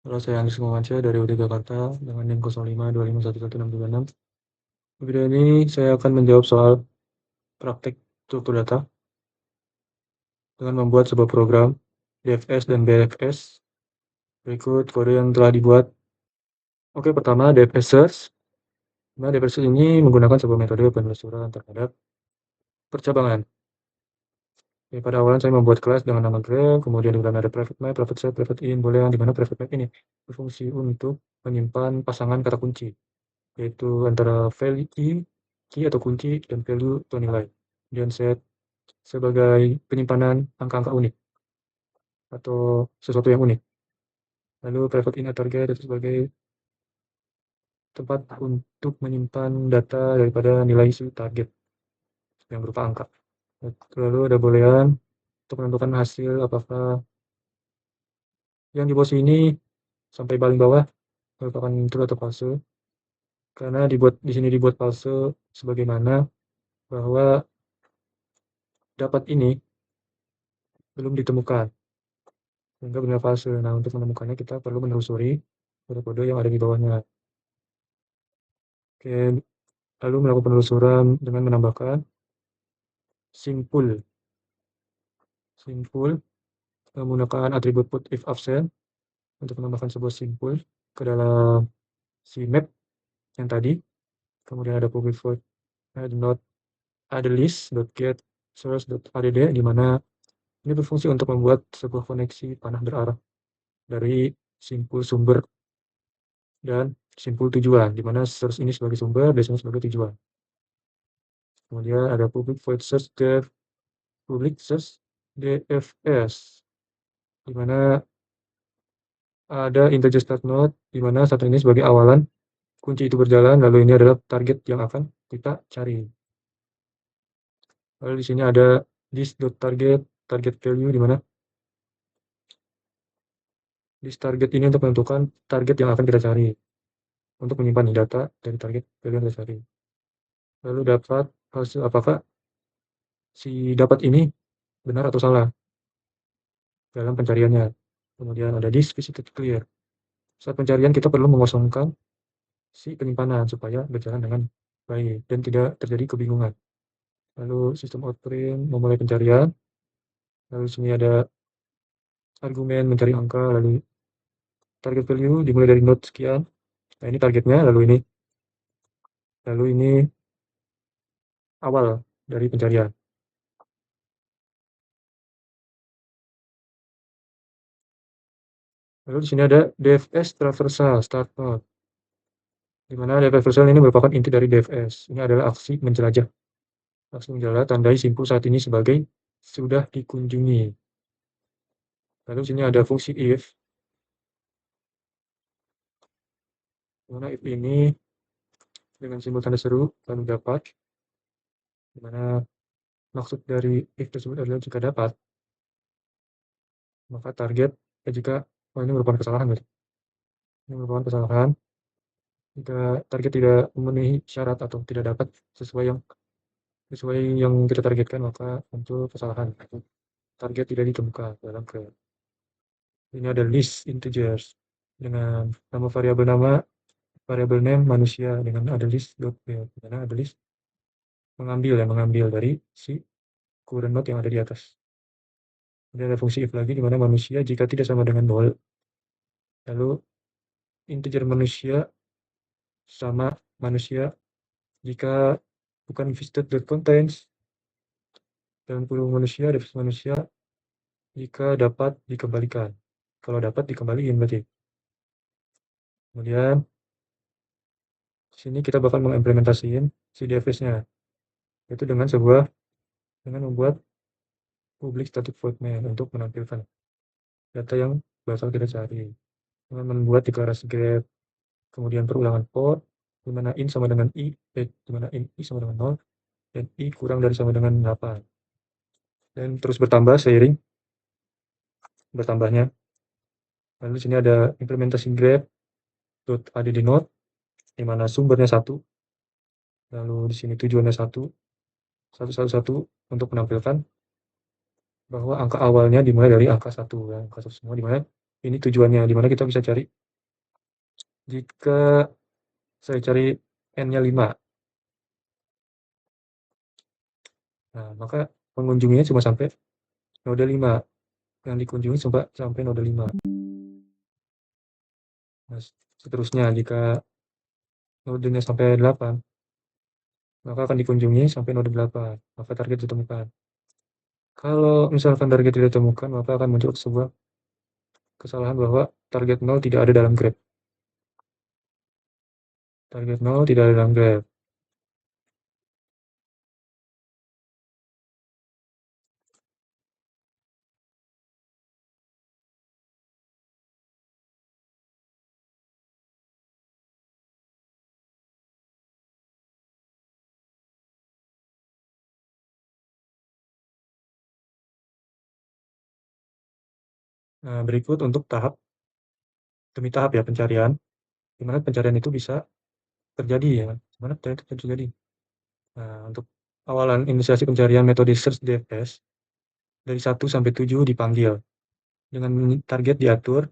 Halo, saya Andries Muhammad dari UT Jakarta dengan NIM 0525111626. Di video ini saya akan menjawab soal praktek struktur data dengan membuat sebuah program DFS dan BFS. Berikut kode yang telah dibuat. Oke, pertama DFS search. Nah, DFS search ini menggunakan sebuah metode penelusuran terhadap percabangan. Oke, pada awalnya saya membuat kelas dengan nama grep, kemudian di dalam ada private map, private set, private in, boolean, di mana private map ini berfungsi untuk menyimpan pasangan kata kunci, yaitu antara value key atau kunci dan value atau nilai. Kemudian set sebagai penyimpanan angka-angka unik atau sesuatu yang unik. Lalu private in target itu sebagai tempat untuk menyimpan data daripada nilai si target yang berupa angka. Lalu ada boolean untuk menentukan hasil apakah yang di bawah sini sampai paling bawah merupakan true atau false. Karena di sini dibuat false sebagaimana bahwa dapat ini belum ditemukan, sehingga benar false. Nah, untuk menemukannya kita perlu menelusuri kode-kode yang ada di bawahnya. Oke, lalu melakukan penelusuran dengan menambahkan simpul menggunakan atribut put if absent untuk menambahkan sebuah simpul ke dalam si map yang tadi. Kemudian ada public void not ada list get source add, di mana ini berfungsi untuk membuat sebuah koneksi panah berarah dari simpul sumber dan simpul tujuan, di mana source ini sebagai sumber, base sebagai tujuan. Kemudian ada public void search def, public search DFS, di mana ada integer start node, di mana satu ini sebagai awalan kunci itu berjalan, lalu ini adalah target yang akan kita cari. Lalu di sini ada this.target value, di mana this target ini untuk menentukan target yang akan kita cari untuk menyimpan data dari target value yang kita cari. Lalu dapat hasil apakah si dapat ini benar atau salah dalam pencariannya. Kemudian ada this visited clear. Saat pencarian kita perlu mengosongkan si penyimpanan supaya berjalan dengan baik dan tidak terjadi kebingungan. Lalu sistem outprint memulai pencarian. Lalu sini ada argumen mencari angka, lalu target value dimulai dari node sekian. Nah, ini targetnya, lalu ini awal dari pencarian. Lalu di sini ada DFS traversal start node, di mana DFS traversal ini merupakan inti dari DFS. Ini adalah aksi menjelajah. Aksi menjelajah tandai simpul saat ini sebagai sudah dikunjungi. Lalu di sini ada fungsi if, di mana if ini dengan simbol tanda seru lalu dapat, di mana maksud dari if tersebut adalah jika dapat, maka target jika ini merupakan kesalahan, ini merupakan kesalahan jika target tidak memenuhi syarat atau tidak dapat sesuai yang kita targetkan, maka muncul kesalahan. Target tidak ditemukan dalam ke. Ini ada list integers dengan nama variabel name manusia dengan ada list di mana ada list mengambil dari si current node yang ada di atas. Kemudian ada fungsi if lagi, di mana manusia jika tidak sama dengan 0, lalu integer manusia sama manusia jika bukan visited.contains, dalam kurung manusia, definisi manusia jika dapat dikembalikan. Kalau dapat dikembalikan berarti. Kemudian sini kita bakal mengimplementasikan si DFS-nya, yaitu dengan membuat public static void main untuk menampilkan data yang bakal kita cari, dengan membuat deklarasi grep, kemudian perulangan for, di mana in sama dengan di mana in i sama dengan 0 dan i kurang dari sama dengan 8, dan terus bertambah seiring bertambahnya. Lalu di sini ada implementasi grep.add node, di mana sumbernya 1, lalu di sini tujuannya 1 untuk menampilkan bahwa angka awalnya dimulai dari angka 1, angka 1 semua dimulai Ini tujuannya, di mana kita bisa cari, jika saya cari N-nya 5, nah maka pengunjungnya cuma sampai node 5, yang dikunjungi sampai node 5. Nah, seterusnya jika nodenya sampai 8, maka akan dikunjungi sampai node 8, maka target ditemukan. Kalau misalkan target tidak ditemukan, maka akan muncul sebuah kesalahan bahwa target 0 tidak ada dalam grab. Target 0 tidak ada dalam grab. Nah, berikut untuk tahap demi tahap ya pencarian, di mana pencarian itu bisa terjadi ya, di mana pencarian itu bisa terjadi. Nah, untuk awalan inisiasi pencarian metode search DFS dari 1 sampai 7 dipanggil dengan target diatur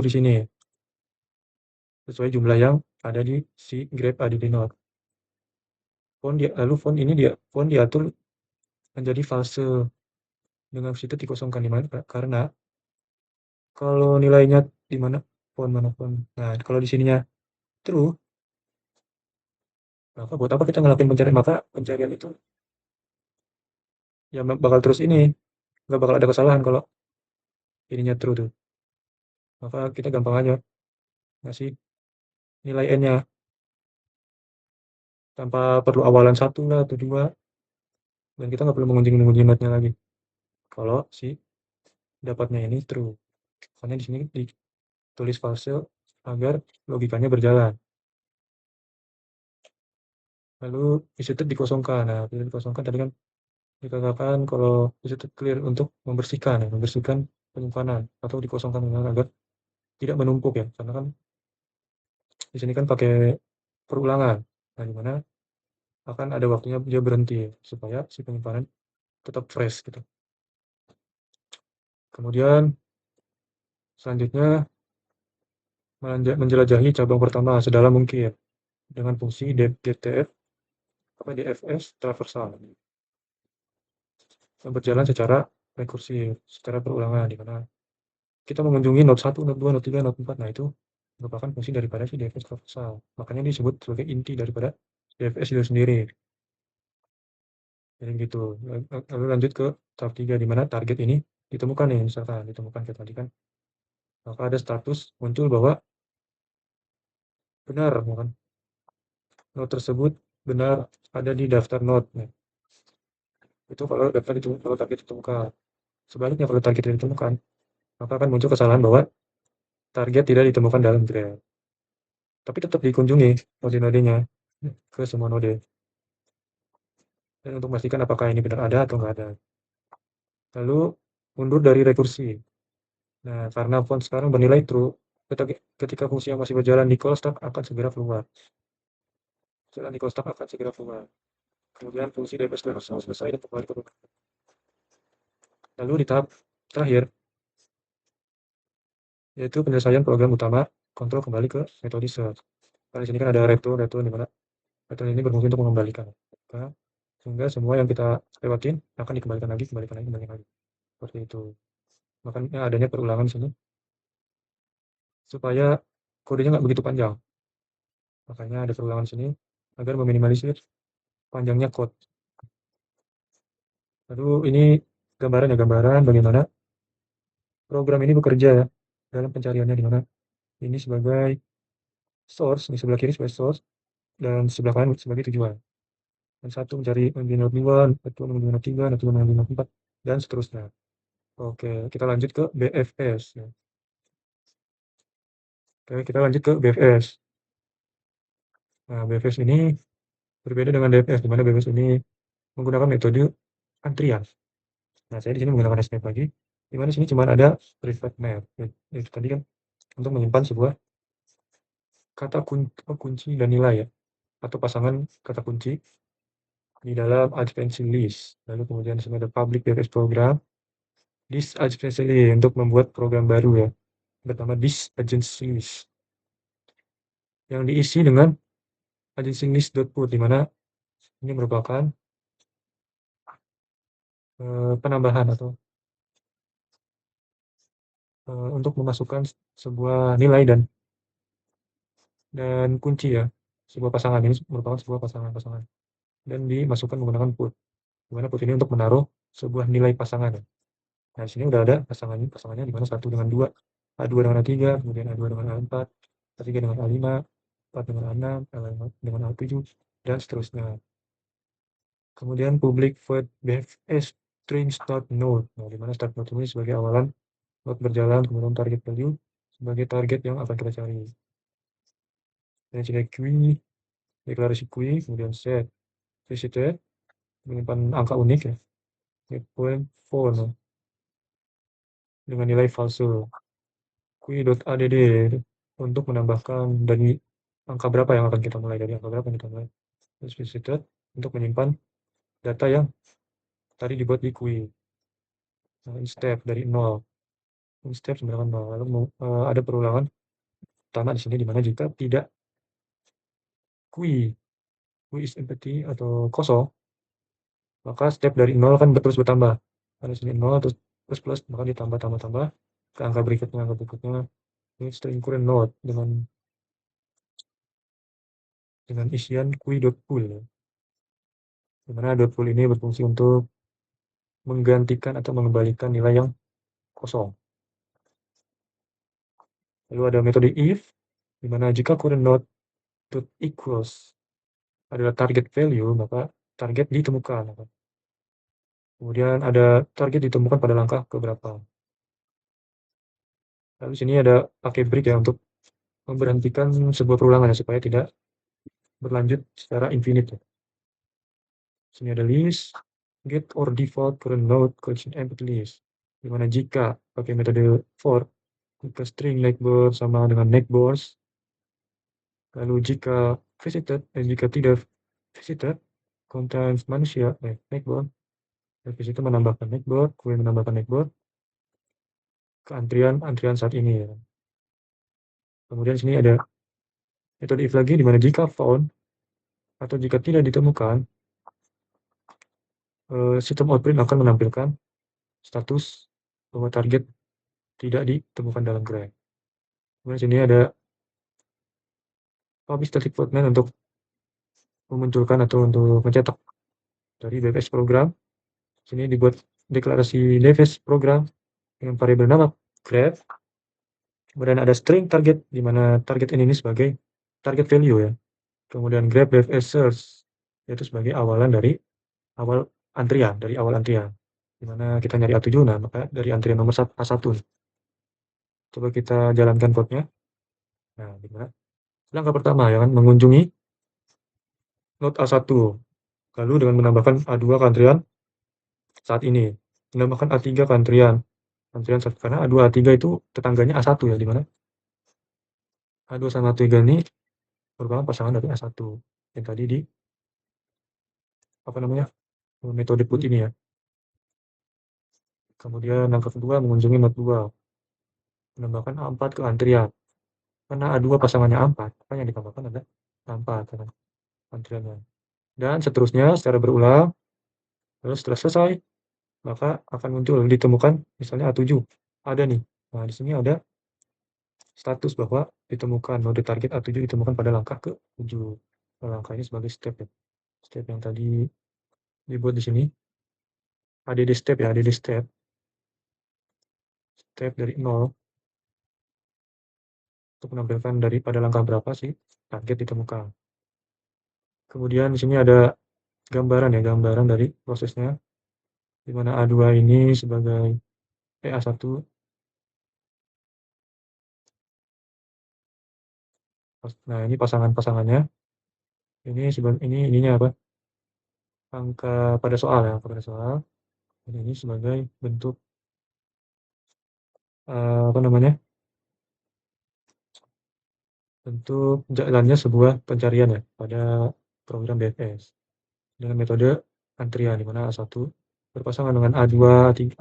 di sini sesuai jumlah yang ada di si grep ID node. Lalu font diatur menjadi false dengan situ dikosongkan, di mana karena kalau nilainya di mana font. Nah, kalau di sininya true, maka buat apa kita ngelakuin pencarian? Maka pencarian itu ya bakal terus ini, nggak bakal ada kesalahan kalau ininya true tuh. Maka kita gampang aja ngasih nilai n-nya tanpa perlu awalan 1 lah atau 2, dan kita nggak perlu mengunjungi node-nya lagi kalau si dapatnya ini true. Makanya di sini ditulis false agar logikanya berjalan. Lalu visited dikosongkan. Nah, visited dikosongkan tadi kan dikatakan kalau visited clear untuk membersihkan penyimpanan atau dikosongkan agar tidak menumpuk ya, karena kan di sini kan pakai perulangan. Nah, di mana akan ada waktunya dia berhenti supaya si penyimpanan tetap fresh gitu. Kemudian selanjutnya menjelajahi cabang pertama sedalam mungkin dengan fungsi DFS traversal yang berjalan secara rekursif, secara perulangan, di mana kita mengunjungi node 1, node 2, node 3, node 4. Nah, itu merupakan fungsi daripada si DFS traversal. Makanya disebut sebagai inti daripada DFS itu sendiri. Jadi gitu. Lalu lanjut ke tahap 3, di mana target ini ditemukan nih, misalkan ditemukan kayak tadi kan. Maka ada status muncul bahwa benar, bukan? Node tersebut benar ada di daftar node. Nah, itu kalau target ditemukan. Sebaliknya kalau target tidak ditemukan, maka akan muncul kesalahan bahwa target tidak ditemukan dalam graph. Tapi tetap dikunjungi node-nodenya ke semua node. Dan untuk memastikan apakah ini benar ada atau nggak ada. Lalu mundur dari rekursi. Nah, karena font sekarang bernilai true, ketika fungsi yang masih berjalan di call stack akan segera keluar. Jalan di call stack akan segera keluar. Kemudian fungsi DFS selesai dan kembali ke program. Lalu di tahap terakhir, yaitu penyelesaian program utama, kontrol kembali ke metode search. Karena di sini kan ada return di mana return ini berfungsi untuk mengembalikan. Nah, sehingga semua yang kita lewatin akan dikembalikan lagi. Seperti itu. Makanya adanya perulangan di sini supaya kodenya nggak begitu panjang. Makanya ada perulangan di sini agar meminimalisir panjangnya code. Lalu ini gambaran bagaimana program ini bekerja ya dalam pencariannya, di mana ini sebagai source, di sebelah kiri sebagai source, dan sebelah kanan sebagai tujuan. Dan satu mencari node 2, satu menuju node 3, satu menuju node 4, dan seterusnya. Oke, kita lanjut ke BFS. Oke, kita lanjut ke BFS. Nah, BFS ini berbeda dengan DFS, di mana BFS ini menggunakan metode antrian. Nah, saya di sini menggunakan SNAP lagi, di mana di sini cuma ada private map. Itu tadi kan untuk menyimpan sebuah kata kunci dan nilai ya, atau pasangan kata kunci di dalam advanced list. Lalu kemudian di sini ada public BFS program, This especially untuk membuat program baru ya, pertama this agency list yang diisi dengan agency list.put, di mana ini merupakan penambahan atau untuk memasukkan sebuah nilai dan kunci ya, sebuah pasangan. Ini merupakan sebuah pasangan dan dimasukkan menggunakan put, di mana put ini untuk menaruh sebuah nilai pasangan ya. Nah, di sini udah ada pasangannya di mana 1 dengan 2, A2 dengan A3, kemudian A2 dengan A4, A3 dengan A5, 4 dengan A6, A5 dengan A7, dan seterusnya. Kemudian public void BFS string start node. Nah, di mana start node ini sebagai awalan node berjalan, kemudian target value sebagai target yang akan kita cari. Dan sini queue, deklarasi queue, kemudian set visitor, menyimpan angka unik ya, point phone dengan nilai false. Queue.add untuk menambahkan dari angka berapa yang akan kita mulai, dari angka berapa yang kita mulai. Terus visitor untuk menyimpan data yang tadi dibuat di queue. Nah, step dari 0. Step sebenarnya 0. Lalu ada perulangan pertama di sini, di mana jika tidak queue is empty atau kosong, maka step dari 0 kan terus bertambah. Ada sini 0 terus plus, maka ditambah tambah ke angka berikutnya. Ini string current node dengan isian queue.pull, di mana .pull ini berfungsi untuk menggantikan atau mengembalikan nilai yang kosong. Lalu ada metode if, di mana jika current node equals adalah target value, maka target ditemukan. Kemudian ada target ditemukan pada langkah keberapa. Lalu sini ada pakai break ya untuk memberhentikan sebuah perulangan ya, supaya tidak berlanjut secara infinite. Sini ada list, get or default current node collection empty list, di mana jika pakai metode for, jika string neighbor sama dengan neighbors, lalu jika visited dan jika tidak visited contains manusia neighbor, dan visited menambahkan neighbor, kemudian menambahkan neighbor ke antrian saat ini ya. Kemudian sini ada metode if lagi, di mana jika found atau jika tidak ditemukan, sistem outprint akan menampilkan status bahwa target tidak ditemukan dalam graph. Kemudian sini ada publish static void main untuk memunculkan atau untuk mencetak dari BFS program. Sini dibuat deklarasi BFS program dengan variabel nama graph. Kemudian ada string target, di mana target ini sebagai target value ya. Kemudian grab BFS search, yaitu sebagai awalan dari awal antrian, di mana kita nyari A7, nah maka dari antrian nomor A1. Coba kita jalankan code-nya. Nah, di mana langkah pertama ya kan, mengunjungi node A1, lalu dengan menambahkan A2 ke antrian saat ini, menambahkan A3 ke antrian saat, karena A2 A3 itu tetangganya A1 ya, di mana A2 sama A3 ini merupakan pasangan dari A1 yang tadi di metode put ini ya. Kemudian langkah kedua, mengunjungi node 2, menambahkan A4 ke antrian, karena A2 pasangannya A4, maka yang ditambahkan adalah A4 kan, antriannya, dan seterusnya secara berulang. Lalu setelah selesai, maka akan muncul ditemukan misalnya A7 ada nih. Nah, di sini ada status bahwa ditemukan node target A7 ditemukan pada langkah ke-7. Nah, langkah ini sebagai step ya. Step yang tadi dibuat di sini. ADD step ya, ADD step. Step dari 0 untuk menampilkan pada langkah berapa sih target ditemukan. Kemudian di sini ada gambaran ya, gambaran dari prosesnya, di mana A2 ini sebagai A1. Nah, ini pasangannya. Ini ininya apa? Angka pada soal ya, pada soal. Dan ini sebagai bentuk bentuk jalannya sebuah pencarian ya pada program BFS dengan metode antrian, di mana A1 berpasangan dengan A2, A3,